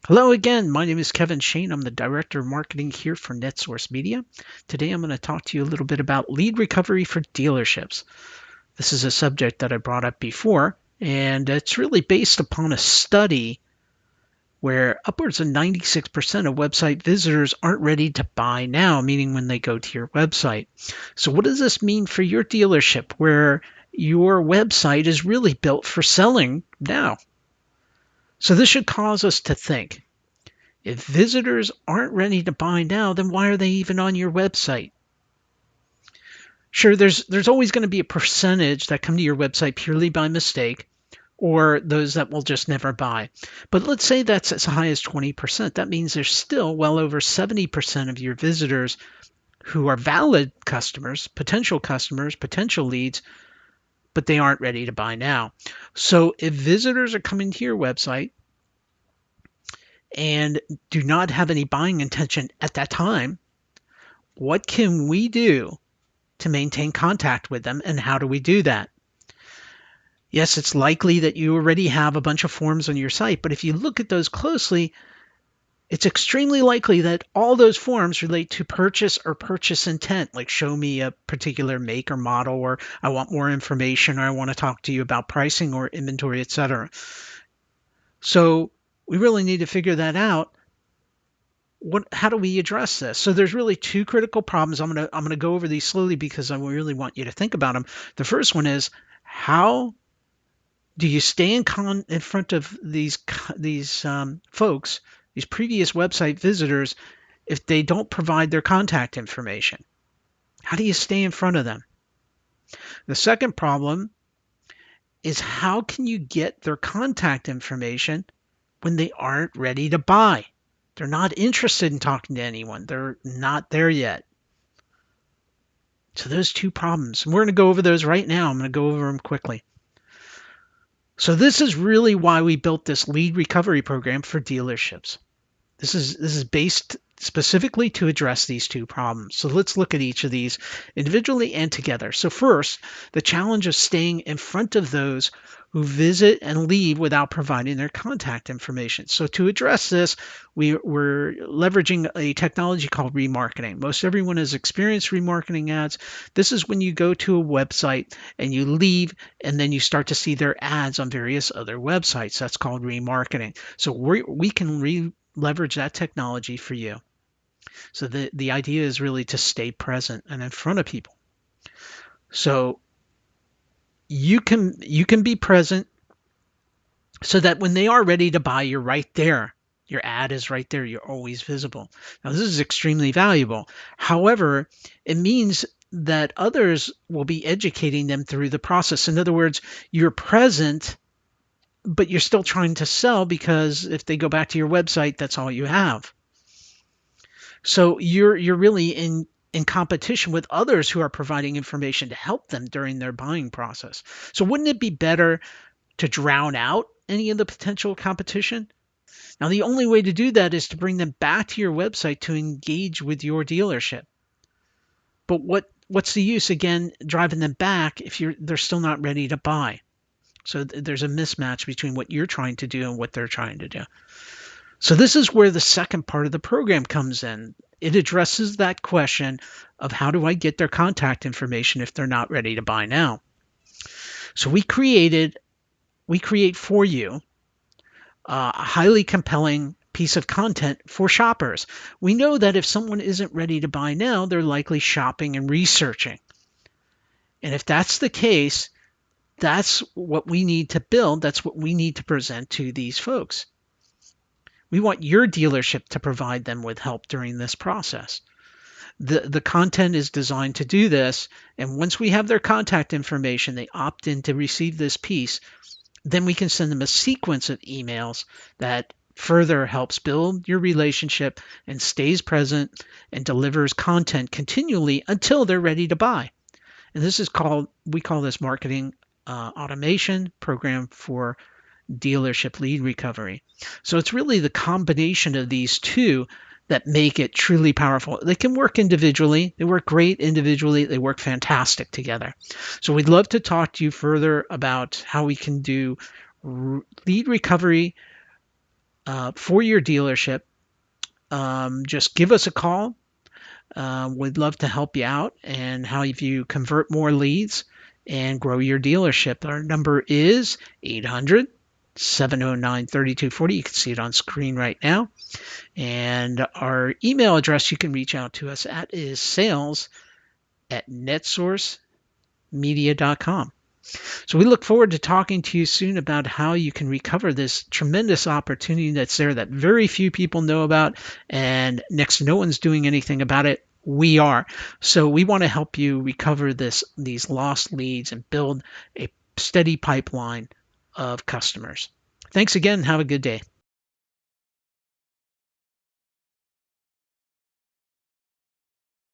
Hello again. My name is Kevin Shane. I'm the Director of Marketing here for NetSource Media. Today I'm going to talk to you a little bit about lead recovery for dealerships. This is a subject that I brought up before, and it's really based upon a study where upwards of 96% of website visitors aren't ready to buy now, meaning when they go to your website. So, what does this mean for your dealership where your website is really built for selling now? So, this should cause us to think. If visitors aren't ready to buy now, then why are they even on your website? Sure, there's always going to be a percentage that come to your website purely by mistake, or those that will just never buy. But let's say that's as high as 20%. That means there's still well over 70% of your visitors who are valid customers, potential leads, but they aren't ready to buy now. So if visitors are coming to your website and do not have any buying intention at that time, what can we do to maintain contact with them, and how do we do that? Yes, it's likely that you already have a bunch of forms on your site, but if you look at those closely, it's extremely likely that all those forms relate to purchase or purchase intent, like show me a particular make or model, or I want more information, or I want to talk to you about pricing or inventory, etc. So we really need to figure that out. How do we address this? So there's really two critical problems. I'm gonna go over these slowly because I really want you to think about them. The first one is, how do you stay in front of these folks, these previous website visitors, if they don't provide their contact information? How do you stay in front of them? The second problem is, how can you get their contact information when they aren't ready to buy? They're not interested in talking to anyone. They're not there yet. So those two problems, and we're going to go over those right now. I'm going to go over them quickly. So this is really why we built this lead recovery program for dealerships. This is based specifically to address these two problems. So let's look at each of these individually and together. So first, the challenge of staying in front of those who visit and leave without providing their contact information. So to address this, we're leveraging a technology called remarketing. Most everyone has experienced remarketing ads. This is when you go to a website and you leave, and then you start to see their ads on various other websites. That's called remarketing. So we can leverage that technology for you. So the idea is really to stay present and in front of people. So you can be present so that when they are ready to buy, you're right there. Your ad is right there. You're always visible. Now, this is extremely valuable. However, it means that others will be educating them through the process. In other words, you're present, but you're still trying to sell, because if they go back to your website, that's all you have. So you're really in competition with others who are providing information to help them during their buying process. So wouldn't it be better to drown out any of the potential competition? Now, the only way to do that is to bring them back to your website to engage with your dealership. But what's the use, again, driving them back if they're still not ready to buy? So there's a mismatch between what you're trying to do and what they're trying to do. So this is where the second part of the program comes in. It addresses that question of, how do I get their contact information if they're not ready to buy now? So we create for you a highly compelling piece of content for shoppers. We know that if someone isn't ready to buy now, they're likely shopping and researching. And if that's the case, that's what we need to build. That's what we need to present to these folks. We want your dealership to provide them with help during this process. The content is designed to do this, and once we have their contact information, they opt in to receive this piece, then we can send them a sequence of emails that further helps build your relationship and stays present and delivers content continually until they're ready to buy. And we call this marketing automation program for dealership lead recovery. So it's really the combination of these two that make it truly powerful. They can work individually. They work great individually. They work fantastic together. So we'd love to talk to you further about how we can do lead recovery for your dealership. Just give us a call. We'd love to help you out and how you convert more leads and grow your dealership. Our number is 800 709 3240. You can see it on screen right now. And our email address you can reach out to us at is sales@netsourcemedia.com. So we look forward to talking to you soon about how you can recover this tremendous opportunity that's there that very few people know about and next to no one's doing anything about it. We are. So we want to help you recover these lost leads and build a steady pipeline of customers. Thanks again. Have a good day.